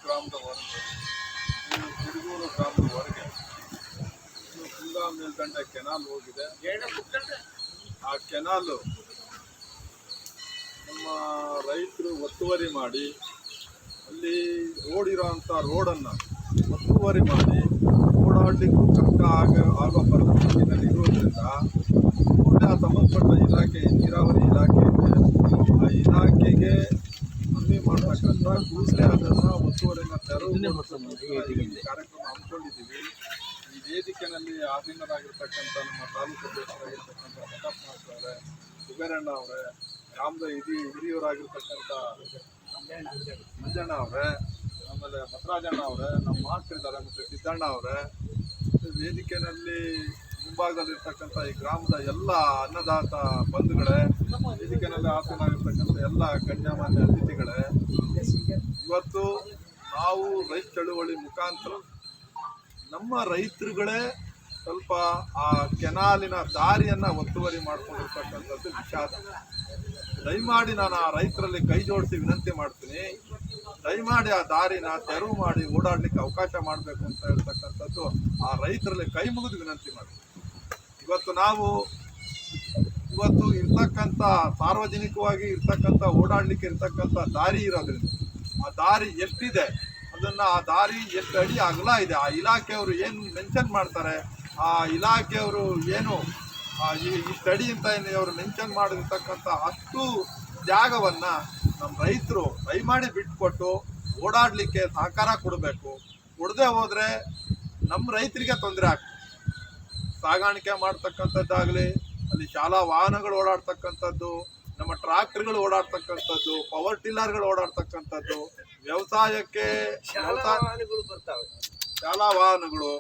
ಗ್ರಾಮದ ಹೊರಗೆ, ಹಿಡಗೂರು ಗ್ರಾಮದ ಹೊರಗೆ ತುಂಗಾ ಮೇಲ್ದಂಡೆ ಕೆನಾಲ್ ಹೋಗಿದೆ. ಆ ಕೆನಾಲು ನಮ್ಮ ರೈತರು ಒತ್ತುವರಿ ಮಾಡಿ ಅಲ್ಲಿ ರೋಡ್ ಇರೋಂಥ ರೋಡನ್ನು ಒತ್ತುವರಿ ಮಾಡಿ ಓಡಾಡಲಿಕ್ಕೂ ಕಷ್ಟ ಆಗೋ ಪರಿಸ್ಥಿತಿನಲ್ಲಿ ಇರೋದ್ರಿಂದ ಕೂಡಲೇ ಆ ಸಂಬಂಧಪಟ್ಟ ಇಲಾಖೆ, ನೀರಾವರಿ ಇಲಾಖೆ ಇದೆ, ಆ ಇಲಾಖೆಗೆ ಮನವಿ ಮಾಡತಕ್ಕಂಥ ಕೂಡಲೇ ಅದನ್ನು ಒತ್ತುವರಿನ ತೆರವು ಕಾರ್ಯಕ್ರಮ ಹಮ್ಮಿಕೊಂಡಿದ್ದೀವಿ. ಈ ವೇದಿಕೆಯಲ್ಲಿ ಆಧೀನರಾಗಿರ್ತಕ್ಕಂಥ ನಮ್ಮ ತಾಲೂಕು ಅಧ್ಯಕ್ಷರಾಗಿರ್ತಕ್ಕಂಥ ಪ್ರತಾಪ್ ಅವರೇ, ಸುಬೇರಣ್ಣ ಅವರೇ, ಗ್ರಾಮದ ಹಿರಿಯವರಾಗಿರ್ತಕ್ಕಂಥ ಮಂಜಣ್ಣ ಅವರೇ, ಆಮೇಲೆ ಬಸವರಾಜಣ್ಣ ಅವರೇ, ನಮ್ಮ ಮಾಸ್ಟರ್ ಮತ್ತು ಸಿದ್ದಣ್ಣ ಅವರೇ, ವೇದಿಕೆಯಲ್ಲಿ ಮುಂಭಾಗದಲ್ಲಿರ್ತಕ್ಕಂಥ ಈ ಗ್ರಾಮದ ಎಲ್ಲ ಅನ್ನದಾತ ಬಂಧುಗಳೇ, ವೇದಿಕೆಯಲ್ಲಿ ಆಸನಾಗಿರ್ತಕ್ಕಂಥ ಎಲ್ಲ ಗಣ್ಯಮಾನ್ಯ ಅತಿಥಿಗಳೇ, ಇವತ್ತು ನಾವು ರೈತ ಚಳುವಳಿ ಮುಖಾಂತರ ನಮ್ಮ ರೈತರುಗಳೇ ಸ್ವಲ್ಪ ಆ ಕೆನಾಲಿನ ದಾರಿಯನ್ನು ಒತ್ತುವರಿ ಮಾಡ್ಕೊಂಡಿರ್ತಕ್ಕಂಥದ್ದು ವಿಷಾದ. ದಯಮಾಡಿ ನಾನು ಆ ರೈತರಲ್ಲಿ ಕೈ ಜೋಡಿಸಿ ವಿನಂತಿ ಮಾಡ್ತೀನಿ, ದಯಮಾಡಿ ಆ ದಾರಿನ ತೆರವು ಮಾಡಿ ಓಡಾಡಲಿಕ್ಕೆ ಅವಕಾಶ ಮಾಡಬೇಕು ಅಂತ ಹೇಳ್ತಕ್ಕಂಥದ್ದು ಆ ರೈತರಲ್ಲಿ ಕೈ ಮುಗಿದು ವಿನಂತಿ ಮಾಡ್ತೀನಿ. ಇವತ್ತು ಇರ್ತಕ್ಕಂಥ ಸಾರ್ವಜನಿಕವಾಗಿ ಇರ್ತಕ್ಕಂಥ ಓಡಾಡಲಿಕ್ಕೆ ಇರ್ತಕ್ಕಂಥ ದಾರಿ ಇರೋದ್ರಿಂದ ಆ ದಾರಿ ಎಷ್ಟಿದೆ ಅದನ್ನು, ಆ ದಾರಿ ಎಷ್ಟು ಅಡಿ ಅಗಲ ಇದೆ, ಆ ಇಲಾಖೆಯವರು ಏನು ಮೆನ್ಷನ್ ಮಾಡ್ತಾರೆ, ಆ ಇಲಾಖೆಯವರು ಏನು ಇಷ್ಟು ಅಡಿ ಅಂತ ಅವರು ಮೆನ್ಷನ್ ಮಾಡಿರ್ತಕ್ಕಂಥ ಅಷ್ಟು ಜಾಗವನ್ನು ನಮ್ಮ ರೈತರು ದಯಮಾಡಿ ಬಿಟ್ಕೊಟ್ಟು ಓಡಾಡಲಿಕ್ಕೆ ಸಹಕಾರ ಕೊಡಬೇಕು. ಕೊಡದೆ ಹೋದರೆ ನಮ್ಮ ರೈತರಿಗೆ ತೊಂದರೆ ಆಗ್ತದೆ. ಸಾಗಾಣಿಕೆ ಮಾಡ್ತಕ್ಕಂಥದ್ದಾಗಲಿ, ಅಲ್ಲಿ ಶಾಲಾ ವಾಹನಗಳು ಓಡಾಡ್ತಕ್ಕಂಥದ್ದು, ನಮ್ಮ ಟ್ರಾಕ್ಟರ್ಗಳು ಓಡಾಡ್ತಕ್ಕಂಥದ್ದು, ಪವರ್ ಟಿಲ್ಲರ್ಗಳು ಓಡಾಡ್ತಕ್ಕಂಥದ್ದು, ವ್ಯವಸಾಯಕ್ಕೆ ಶಾಲಾ ವಾಹನಗಳು,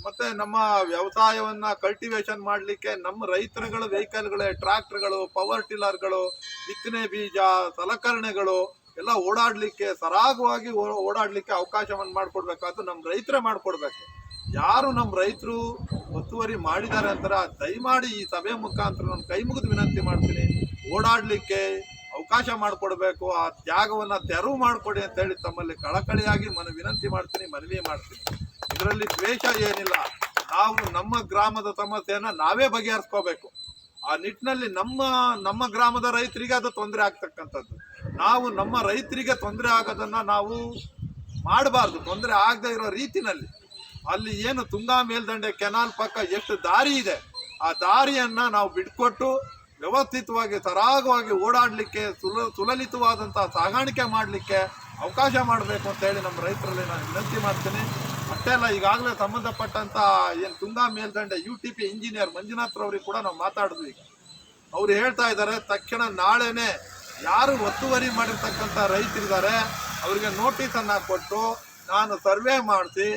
ಮತ್ತು ನಮ್ಮ ವ್ಯವಸಾಯವನ್ನು ಕಲ್ಟಿವೇಶನ್ ಮಾಡಲಿಕ್ಕೆ ನಮ್ಮ ರೈತರುಗಳ ವೆಹಿಕಲ್ಗಳೇ, ಟ್ರಾಕ್ಟರ್ಗಳು, ಪವರ್ ಟಿಲ್ಲರ್ಗಳು, ಬಿತ್ತನೆ ಬೀಜ, ಸಲಕರಣೆಗಳು ಎಲ್ಲ ಓಡಾಡಲಿಕ್ಕೆ ಸರಾಗವಾಗಿ ಓಡಾಡಲಿಕ್ಕೆ ಅವಕಾಶವನ್ನು ಮಾಡಿಕೊಡ್ಬೇಕಾದ್ರು ನಮ್ಮ ರೈತರೇ ಮಾಡಿಕೊಡ್ಬೇಕು. ಯಾರು ನಮ್ಮ ರೈತರು ಒತ್ತುವರಿ ಮಾಡಿದ್ದಾರೆ ಅಂತಾರೆ, ದಯಮಾಡಿ ಈ ಸಭೆ ಮುಖಾಂತರ ನಾನು ಕೈ ಮುಗಿದು ವಿನಂತಿ ಮಾಡ್ತೀನಿ, ಓಡಾಡಲಿಕ್ಕೆ ಅವಕಾಶ ಮಾಡಿಕೊಡ್ಬೇಕು, ಆ ಜಾಗವನ್ನು ತೆರವು ಮಾಡಿಕೊಡಿ ಅಂತೇಳಿ ತಮ್ಮಲ್ಲಿ ಕಳಕಳಿಯಾಗಿ ವಿನಂತಿ ಮಾಡ್ತೀನಿ, ಮನವಿ ಮಾಡ್ತೀನಿ. ಇದರಲ್ಲಿ ದ್ವೇಷ ಏನಿಲ್ಲ. ನಾವು ನಮ್ಮ ಗ್ರಾಮದ ಸಮಸ್ಯೆಯನ್ನು ನಾವೇ ಬಗೆಹರಿಸ್ಕೋಬೇಕು. ಆ ನಿಟ್ಟಿನಲ್ಲಿ ನಮ್ಮ ಗ್ರಾಮದ ರೈತರಿಗೆ ಅದು ತೊಂದರೆ ಆಗ್ತಕ್ಕಂಥದ್ದು, ನಾವು ನಮ್ಮ ರೈತರಿಗೆ ತೊಂದರೆ ಆಗೋದನ್ನು ನಾವು ಮಾಡಬಾರ್ದು. ತೊಂದರೆ ಆಗದೆ ಇರೋ ರೀತಿನಲ್ಲಿ ಅಲ್ಲಿ ಏನು ತುಂಗಾ ಮೇಲ್ದಂಡೆ ಕೆನಾಲ್ ಪಕ್ಕ ಎಷ್ಟು ದಾರಿ ಇದೆ, ಆ ದಾರಿಯನ್ನು ನಾವು ಬಿಟ್ಕೊಟ್ಟು ವ್ಯವಸ್ಥಿತವಾಗಿ ಸರಾಗವಾಗಿ ಓಡಾಡಲಿಕ್ಕೆ ಸುಲಲಿತವಾದಂಥ ಸಾಗಾಣಿಕೆ ಮಾಡಲಿಕ್ಕೆ ಅವಕಾಶ ಮಾಡಬೇಕು ಅಂತೇಳಿ ನಮ್ಮ ರೈತರಲ್ಲಿ ನಾನು ವಿನಂತಿ ಮಾಡ್ತೀನಿ. ಅಷ್ಟೇ ಅಲ್ಲ, ಈಗಾಗಲೇ ಸಂಬಂಧಪಟ್ಟಂಥ ಏನು ತುಂಗಾ ಮೇಲ್ದಂಡೆ UTP ಇಂಜಿನಿಯರ್ ಮಂಜುನಾಥ್ರವ್ರಿಗೆ ಕೂಡ ನಾವು ಮಾತಾಡಿದ್ವಿ. ಈಗ ಅವ್ರು ಹೇಳ್ತಾ ಇದ್ದಾರೆ, ತಕ್ಷಣ ನಾಳೆನೇ ಯಾರು ಒತ್ತುವರಿ ಮಾಡಿರ್ತಕ್ಕಂಥ ರೈತರಿದ್ದಾರೆ ಅವರಿಗೆ ನೋಟಿಸನ್ನು ಕೊಟ್ಟು ನಾನು ಸರ್ವೆ ಮಾಡಿಸಿ,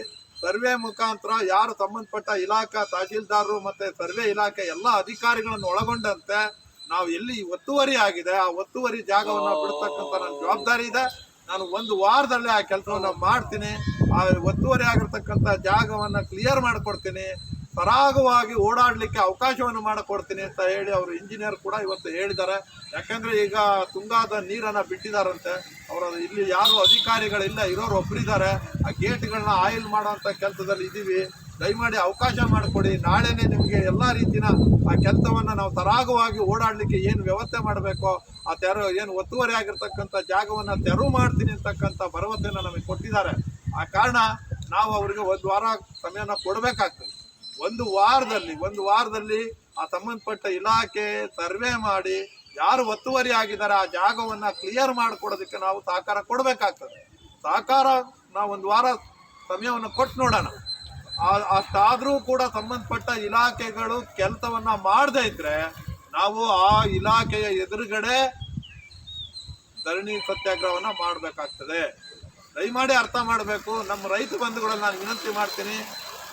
ಸರ್ವೆ ಮುಖಾಂತರ ಯಾರು ಸಂಬಂಧಪಟ್ಟ ಇಲಾಖಾ ತಹಶೀಲ್ದಾರರು ಮತ್ತು ಸರ್ವೆ ಇಲಾಖೆ ಎಲ್ಲ ಅಧಿಕಾರಿಗಳನ್ನು ಒಳಗೊಂಡಂತೆ ನಾವು ಎಲ್ಲಿ ಒತ್ತುವರಿ ಆಗಿದೆ ಆ ಒತ್ತುವರಿ ಜಾಗವನ್ನು ಬಿಡ್ತಕ್ಕಂಥ ನನ್ನ ಜವಾಬ್ದಾರಿ ಇದೆ. ನಾನು 1 ವಾರದಲ್ಲೇ ಆ ಕೆಲಸವನ್ನು ಮಾಡ್ತೀನಿ. ಆ ಒತ್ತುವರಿ ಆಗಿರ್ತಕ್ಕಂಥ ಜಾಗವನ್ನು ಕ್ಲಿಯರ್ ಮಾಡಿಕೊಡ್ತೀನಿ, ಸರಾಗವಾಗಿ ಓಡಾಡಲಿಕ್ಕೆ ಅವಕಾಶವನ್ನು ಮಾಡಿಕೊಡ್ತೀನಿ ಅಂತ ಹೇಳಿ ಅವರು ಇಂಜಿನಿಯರ್ ಕೂಡ ಇವತ್ತು ಹೇಳಿದ್ದಾರೆ. ಯಾಕಂದರೆ ಈಗ ತುಂಗಾದ ನೀರನ್ನು ಬಿಟ್ಟಿದ್ದಾರಂತೆ, ಅವರು ಇಲ್ಲಿ ಯಾರು ಅಧಿಕಾರಿಗಳಿಲ್ಲ, ಇರೋರು ಒಬ್ಬರಿದ್ದಾರೆ. ಆ ಗೇಟ್ಗಳನ್ನ ಆಯಿಲ್ ಮಾಡೋವಂಥ ಕೆಲಸದಲ್ಲಿ ಇದ್ದೀವಿ, ದಯಮಾಡಿ ಅವಕಾಶ ಮಾಡಿಕೊಡಿ. ನಾಳೆನೇ ನಿಮಗೆ ಎಲ್ಲ ರೀತಿಯ ಆ ಕೆಲಸವನ್ನು ನಾವು ಸರಾಗವಾಗಿ ಓಡಾಡಲಿಕ್ಕೆ ಏನು ವ್ಯವಸ್ಥೆ ಮಾಡಬೇಕೋ ಆ ಏನು ಒತ್ತುವರಿ ಆಗಿರ್ತಕ್ಕಂಥ ಜಾಗವನ್ನು ತೆರವು ಮಾಡ್ತೀನಿ ಅಂತಕ್ಕಂಥ ಭರವಸೆಯನ್ನು ನಮಗೆ ಕೊಟ್ಟಿದ್ದಾರೆ. ಆ ಕಾರಣ ನಾವು ಅವರಿಗೆ 1 ವಾರ ಸಮಯನ ಕೊಡಬೇಕಾಗ್ತದೆ. 1 ವಾರದಲ್ಲಿ ಆ ಸಂಬಂಧಪಟ್ಟ ಇಲಾಖೆ ಸರ್ವೆ ಮಾಡಿ ಯಾರು ಒತ್ತುವರಿ ಆಗಿದ್ದಾರೆ ಆ ಜಾಗವನ್ನು ಕ್ಲಿಯರ್ ಮಾಡಿಕೊಡೋದಕ್ಕೆ ನಾವು ಸಹಕಾರ ಕೊಡಬೇಕಾಗ್ತದೆ. ಸಹಕಾರ ನಾವು 1 ವಾರ ಸಮಯವನ್ನು ಕೊಟ್ಟು ನೋಡೋಣ. ಅಷ್ಟಾದರೂ ಕೂಡ ಸಂಬಂಧಪಟ್ಟ ಇಲಾಖೆಗಳು ಕೆಲಸವನ್ನು ಮಾಡದೇ ಇದ್ದರೆ ನಾವು ಆ ಇಲಾಖೆಯ ಎದುರುಗಡೆ ಧರಣಿ ಸತ್ಯಾಗ್ರಹವನ್ನು ಮಾಡಬೇಕಾಗ್ತದೆ. ದಯಮಾಡಿ ಅರ್ಥ ಮಾಡಬೇಕು. ನಮ್ಮ ರೈತ ಬಂಧುಗಳಲ್ಲಿ ನಾನು ವಿನಂತಿ ಮಾಡ್ತೀನಿ,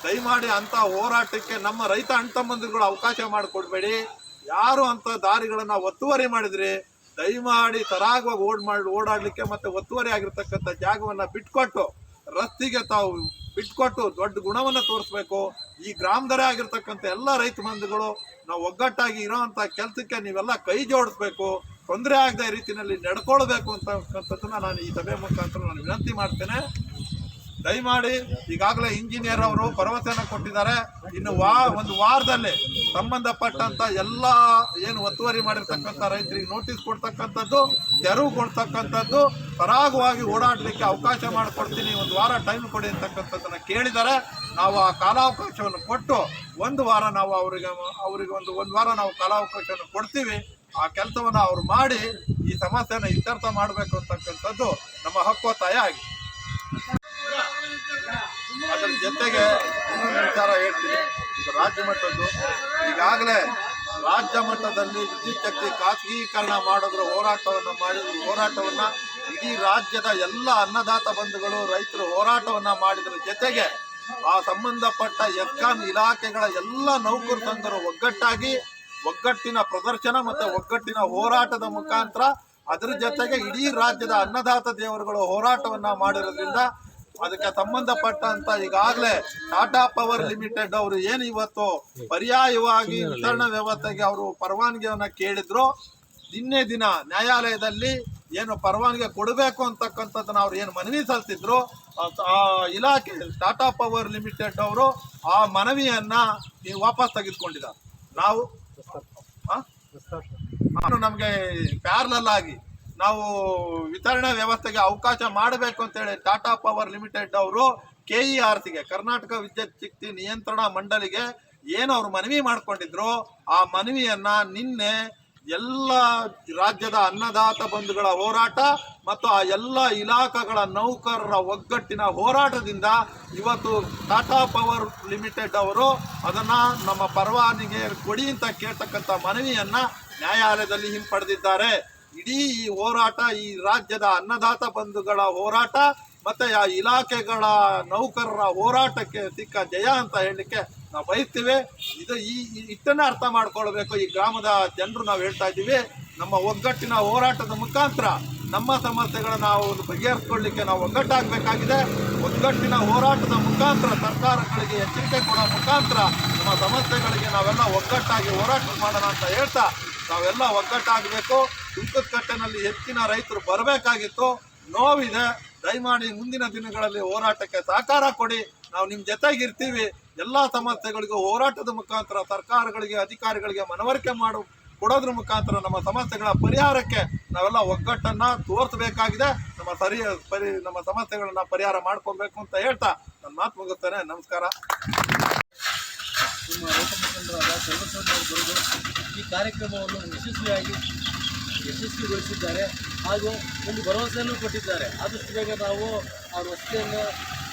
ದಯಮಾಡಿ ಅಂಥ ಹೋರಾಟಕ್ಕೆ ನಮ್ಮ ರೈತ ಅಣ್ಣ ತಮ್ಮಂದಿರುಗಳು ಅವಕಾಶ ಮಾಡಿಕೊಡ್ಬೇಡಿ. ಯಾರು ಅಂಥ ದಾರಿಗಳನ್ನು ಒತ್ತುವರಿ ಮಾಡಿದ್ರಿ ದಯಮಾಡಿ ಸರಾಗವಾಗಿ ಓಡಾಡಲಿಕ್ಕೆ ಮತ್ತು ಒತ್ತುವರಿ ಆಗಿರ್ತಕ್ಕಂಥ ಜಾಗವನ್ನು ಬಿಟ್ಕೊಟ್ಟು ರಸ್ತೆಗೆ ತಾವು ಬಿಟ್ಕೊಟ್ಟು ದೊಡ್ಡ ಗುಣವನ್ನು ತೋರಿಸ್ಬೇಕು. ಈ ಗ್ರಾಮದರೇ ಆಗಿರ್ತಕ್ಕಂಥ ಎಲ್ಲ ರೈತ ಬಂಧುಗಳು ನಾವು ಒಗ್ಗಟ್ಟಾಗಿ ಇರೋವಂಥ ಕೆಲಸಕ್ಕೆ ನೀವೆಲ್ಲ ಕೈ ಜೋಡಿಸ್ಬೇಕು, ತೊಂದರೆ ಆಗದ ರೀತಿಯಲ್ಲಿ ನಡ್ಕೊಳ್ಬೇಕು ಅಂತಕ್ಕಂಥದ್ದನ್ನು ನಾನು ಈ ಸಭೆ ಮುಖಾಂತರ ನಾನು ವಿನಂತಿ ಮಾಡ್ತೇನೆ. ದಯಮಾಡಿ ಈಗಾಗಲೇ ಇಂಜಿನಿಯರ್ ಅವರು ಭರವಸೆಯನ್ನು ಕೊಟ್ಟಿದ್ದಾರೆ. ಇನ್ನು ಒಂದು ವಾರದಲ್ಲಿ ಸಂಬಂಧಪಟ್ಟಂತ ಎಲ್ಲ ಏನು ಒತ್ತುವರಿ ಮಾಡಿರ್ತಕ್ಕಂಥ ರೈತರಿಗೆ ನೋಟಿಸ್ ಕೊಡ್ತಕ್ಕಂಥದ್ದು, ತೆರವು ಕೊಡ್ತಕ್ಕಂಥದ್ದು, ಸರಾಗವಾಗಿ ಓಡಾಡಲಿಕ್ಕೆ ಅವಕಾಶ ಮಾಡಿಕೊಡ್ತೀನಿ, ಒಂದು ವಾರ ಟೈಮ್ ಕೊಡಿ ಅಂತಕ್ಕಂಥದ್ದನ್ನು ಕೇಳಿದ್ದಾರೆ. ನಾವು ಆ ಕಾಲಾವಕಾಶವನ್ನು ಕೊಟ್ಟು ಒಂದು ವಾರ ನಾವು ಅವರಿಗೆ ಒಂದು ವಾರ ನಾವು ಕಾಲಾವಕಾಶವನ್ನು ಕೊಡ್ತೀವಿ. ಆ ಕೆಲಸವನ್ನು ಅವ್ರು ಮಾಡಿ ಈ ಸಮಸ್ಯೆನ ಇತ್ಯರ್ಥ ಮಾಡಬೇಕು ಅಂತಕ್ಕಂಥದ್ದು ನಮ್ಮ ಹಕ್ಕೊತ್ತಾಯ ಆಗಿದೆ. ಅದರ ಜೊತೆಗೆ ಇನ್ನೊಂದು ವಿಚಾರ ಹೇಳ್ತೀನಿ. ಇದು ರಾಜ್ಯ ಮಟ್ಟದ್ದು, ಈಗಾಗಲೇ ರಾಜ್ಯ ಮಟ್ಟದಲ್ಲಿ ವಿದ್ಯುತ್ ಶಕ್ತಿ ಖಾಸಗೀಕರಣ ಮಾಡಿದ್ರು, ಹೋರಾಟವನ್ನ ಇಡೀ ರಾಜ್ಯದ ಎಲ್ಲ ಅನ್ನದಾತ ಬಂಧುಗಳು ರೈತರು ಹೋರಾಟವನ್ನ ಮಾಡಿದ್ರ ಜೊತೆಗೆ ಆ ಸಂಬಂಧಪಟ್ಟ ಎಸ್ಕಾಂ ಇಲಾಖೆಗಳ ಎಲ್ಲ ನೌಕರ ಸಂಘರು ಒಗ್ಗಟ್ಟಿನ ಪ್ರದರ್ಶನ ಮತ್ತೆ ಒಗ್ಗಟ್ಟಿನ ಹೋರಾಟದ ಮುಖಾಂತರ ಅದರ ಜೊತೆಗೆ ಇಡೀ ರಾಜ್ಯದ ಅನ್ನದಾತ ದೇವರುಗಳು ಹೋರಾಟವನ್ನ ಮಾಡಿರೋದ್ರಿಂದ ಅದಕ್ಕೆ ಸಂಬಂಧಪಟ್ಟಂತ ಈಗಾಗಲೇ ಟಾಟಾ ಪವರ್ ಲಿಮಿಟೆಡ್ ಅವರು ಏನು ಇವತ್ತು ಪರ್ಯಾಯವಾಗಿ ವಿತರಣಾ ವ್ಯವಸ್ಥೆಗೆ ಅವರು ಪರವಾನಗಿಯನ್ನ ಕೇಳಿದ್ರು, ನಿನ್ನೆ ದಿನ ನ್ಯಾಯಾಲಯದಲ್ಲಿ ಏನು ಪರವಾನಗಿ ಕೊಡಬೇಕು ಅಂತಕ್ಕಂಥದ್ದನ್ನ ಅವ್ರು ಏನು ಮನವಿ ಸಲ್ಲಿಸಿದ್ರು, ಆ ಇಲಾಖೆ ಟಾಟಾ ಪವರ್ ಲಿಮಿಟೆಡ್ ಅವರು ಆ ಮನವಿಯನ್ನ ನೀವು ವಾಪಸ್ ತೆಗೆದುಕೊಂಡಿದ್ದಾರೆ. ನಾವು ನಮಗೆ ಪ್ಯಾರಲಲ್ ಆಗಿ ನಾವು ವಿತರಣಾ ವ್ಯವಸ್ಥೆಗೆ ಅವಕಾಶ ಮಾಡಬೇಕು ಅಂತೇಳಿ ಟಾಟಾ ಪವರ್ ಲಿಮಿಟೆಡ್ ಅವರು KERCಗೆ ಕರ್ನಾಟಕ ವಿದ್ಯುತ್ ಶಕ್ತಿ ನಿಯಂತ್ರಣ ಮಂಡಳಿಗೆ ಏನು ಅವರು ಮನವಿ ಮಾಡ್ಕೊಂಡಿದ್ರು, ಆ ಮನವಿಯನ್ನ ನಿನ್ನೆ ಎಲ್ಲ ರಾಜ್ಯದ ಅನ್ನದಾತ ಬಂಧುಗಳ ಹೋರಾಟ ಮತ್ತು ಆ ಎಲ್ಲ ಇಲಾಖೆಗಳ ನೌಕರರ ಒಗ್ಗಟ್ಟಿನ ಹೋರಾಟದಿಂದ ಇವತ್ತು ಟಾಟಾ ಪವರ್ ಲಿಮಿಟೆಡ್ ಅವರು ಅದನ್ನ ನಮ್ಮ ಪರವಾನಗಿ ಕೊಡಿ ಅಂತ ಕೇಳ್ತಕ್ಕಂಥ ಮನವಿಯನ್ನ ನ್ಯಾಯಾಲಯದಲ್ಲಿ ಹಿಂಪಡೆದಿದ್ದಾರೆ. ಇಡೀ ಈ ಹೋರಾಟ ಈ ರಾಜ್ಯದ ಅನ್ನದಾತ ಬಂಧುಗಳ ಹೋರಾಟ ಮತ್ತೆ ಆ ಇಲಾಖೆಗಳ ನೌಕರರ ಹೋರಾಟಕ್ಕೆ ಸಿಕ್ಕ ಜಯ ಅಂತ ಹೇಳಲಿಕ್ಕೆ ನಾವು ಬಯಸ್ತೀವಿ. ಇದು ಇಷ್ಟನ್ನೇ ಅರ್ಥ ಮಾಡ್ಕೊಳ್ಬೇಕು ಈ ಗ್ರಾಮದ ಜನರು. ನಾವು ಹೇಳ್ತಾ ಇದ್ದೀವಿ, ನಮ್ಮ ಒಗ್ಗಟ್ಟಿನ ಹೋರಾಟದ ಮುಖಾಂತರ ನಮ್ಮ ಸಮಸ್ಯೆಗಳನ್ನ ನಾವು ಬಗೆಹರಿಸ್ಕೊಳ್ಳಿಕ್ಕೆ ನಾವು ಒಗ್ಗಟ್ಟಾಗಬೇಕಾಗಿದೆ. ಒಗ್ಗಟ್ಟಿನ ಹೋರಾಟದ ಮುಖಾಂತರ ಸರ್ಕಾರಗಳಿಗೆ ಎಚ್ಚರಿಕೆ ಕೊಡೋ ಮುಖಾಂತರ ನಮ್ಮ ಸಮಸ್ಯೆಗಳಿಗೆ ನಾವೆಲ್ಲ ಒಗ್ಗಟ್ಟಾಗಿ ಹೋರಾಟ ಮಾಡೋಣ ಅಂತ ಹೇಳ್ತಾ ನಾವೆಲ್ಲ ಒಗ್ಗಟ್ಟಾಗಬೇಕು. ಸುಂಕದಕಟ್ಟೆನಲ್ಲಿ ಹೆಚ್ಚಿನ ರೈತರು ಬರಬೇಕಾಗಿತ್ತು, ನೋವಿದೆ. ದಯಮಾಡಿ ಮುಂದಿನ ದಿನಗಳಲ್ಲಿ ಹೋರಾಟಕ್ಕೆ ಸಹಕಾರ ಕೊಡಿ. ನಾವು ನಿಮ್ಮ ಜೊತೆಗಿರ್ತೀವಿ. ಎಲ್ಲ ಸಮಸ್ಯೆಗಳಿಗೂ ಹೋರಾಟದ ಮುಖಾಂತರ ಸರ್ಕಾರಗಳಿಗೆ ಅಧಿಕಾರಿಗಳಿಗೆ ಮನವರಿಕೆ ಕೊಡೋದ್ರ ಮುಖಾಂತರ ನಮ್ಮ ಸಮಸ್ಯೆಗಳ ಪರಿಹಾರಕ್ಕೆ ನಾವೆಲ್ಲ ಒಗ್ಗಟ್ಟನ್ನ ತೋರಿಸಬೇಕಾಗಿದೆ. ನಮ್ಮ ಸಮಸ್ಯೆಗಳನ್ನ ಪರಿಹಾರ ಮಾಡ್ಕೊಬೇಕು ಅಂತ ಹೇಳ್ತಾ ನನ್ನ ಮಾತು ಮುಗಿಸ್ತೇನೆ. ನಮಸ್ಕಾರ. ನಮ್ಮ ರೈತ ಮುಖಂಡರಾದ ಸರ್ವಸಂಘದವರು ಈ ಕಾರ್ಯಕ್ರಮವನ್ನು ಯಶಸ್ವಿಗೊಳಿಸಿದ್ದಾರೆ ಹಾಗೂ ಒಂದು ಭರವಸೆಯನ್ನು ಕೊಟ್ಟಿದ್ದಾರೆ. ಆದಷ್ಟು ಬೇಗ ನಾವು ಅವ್ರ ವಸತಿಯನ್ನು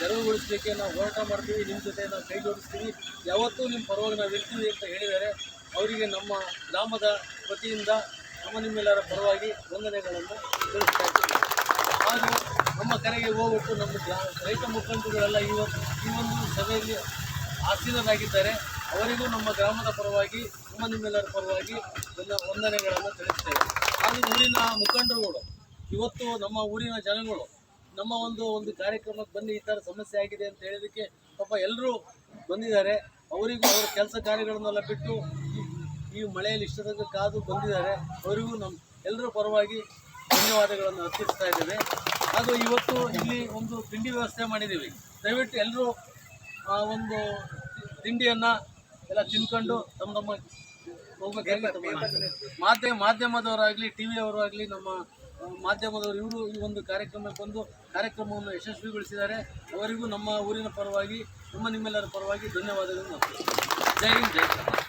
ತೆರವುಗೊಳಿಸಲಿಕ್ಕೆ ನಾವು ಹೋರಾಟ ಮಾಡ್ತೀವಿ, ನಿಮ್ಮ ಜೊತೆ ನಾವು ಕೈ ಜೋಡಿಸ್ತೀವಿ, ಯಾವತ್ತೂ ನಿಮ್ಮ ಪರವಾಗಿ ನಾವು ಇರ್ತೀವಿ ಅಂತ ಹೇಳಿದ್ದಾರೆ. ಅವರಿಗೆ ನಮ್ಮ ಗ್ರಾಮದ ವತಿಯಿಂದ ನಿಮ್ಮೆಲ್ಲರ ಪರವಾಗಿ ವಂದನೆಗಳನ್ನು ತಿಳಿಸ್ತಾ ಇದ್ದೀವಿ. ಹಾಗೂ ನಮ್ಮ ಕರೆಗೆ ಹೋಗ್ಬಿಟ್ಟು ನಮ್ಮ ರೈತ ಮುಖಂಡರುಗಳೆಲ್ಲ ಈ ಒಂದು ಸಭೆಯಲ್ಲಿ ಆಸೀನರಾಗಿದ್ದಾರೆ. ಅವರಿಗೂ ನಮ್ಮ ಗ್ರಾಮದ ಪರವಾಗಿ ನಿಮ್ಮೆಲ್ಲರ ಪರವಾಗಿ ವಂದನೆಗಳನ್ನು ತಿಳಿಸ್ತೇವೆ. ಹಾಗೂ ಊರಿನ ಮುಖಂಡರುಗಳು ಇವತ್ತು ನಮ್ಮ ಊರಿನ ಜನಗಳು ನಮ್ಮ ಒಂದು ಕಾರ್ಯಕ್ರಮಕ್ಕೆ ಬಂದು ಈ ಥರ ಸಮಸ್ಯೆ ಆಗಿದೆ ಅಂತ ಹೇಳೋದಕ್ಕೆ ಪಾಪ ಎಲ್ಲರೂ ಬಂದಿದ್ದಾರೆ. ಅವರಿಗೂ ಅವರ ಕೆಲಸ ಕಾರ್ಯಗಳನ್ನೆಲ್ಲ ಬಿಟ್ಟು ಈ ಮಳೆಯಲ್ಲಿ ಇಷ್ಟದ ಕಾದು ಬಂದಿದ್ದಾರೆ. ಅವರಿಗೂ ನಮ್ಮ ಎಲ್ಲರ ಪರವಾಗಿ ಧನ್ಯವಾದಗಳನ್ನು ಅರ್ಪಿಸ್ತಾ ಇದ್ದೇವೆ. ಹಾಗೂ ಇವತ್ತು ಇಲ್ಲಿ ಒಂದು ತಿಂಡಿ ವ್ಯವಸ್ಥೆ ಮಾಡಿದ್ದೀವಿ. ದಯವಿಟ್ಟು ಎಲ್ಲರೂ ಒಂದು ತಿಂಡಿಯನ್ನು ಎಲ್ಲ ತಿನ್ಕೊಂಡು ತಮ್ಮ ಹೋಗ್ಬೇಕು. ಮಾಧ್ಯಮದವರಾಗಲಿ TV ಅವರಾಗಲಿ ನಮ್ಮ ಮಾಧ್ಯಮದವರು ಇವರು ಈ ಒಂದು ಕಾರ್ಯಕ್ರಮಕ್ಕೆ ಬಂದು ಕಾರ್ಯಕ್ರಮವನ್ನು ಯಶಸ್ವಿಗೊಳಿಸಿದ್ದಾರೆ. ಅವರಿಗೂ ನಮ್ಮ ಊರಿನ ಪರವಾಗಿ ನಿಮ್ಮೆಲ್ಲರ ಪರವಾಗಿ ಧನ್ಯವಾದಗಳನ್ನು. ಜೈ ಹಿಂದ್, ಜೈ ಕರ್ನಾಟಕ.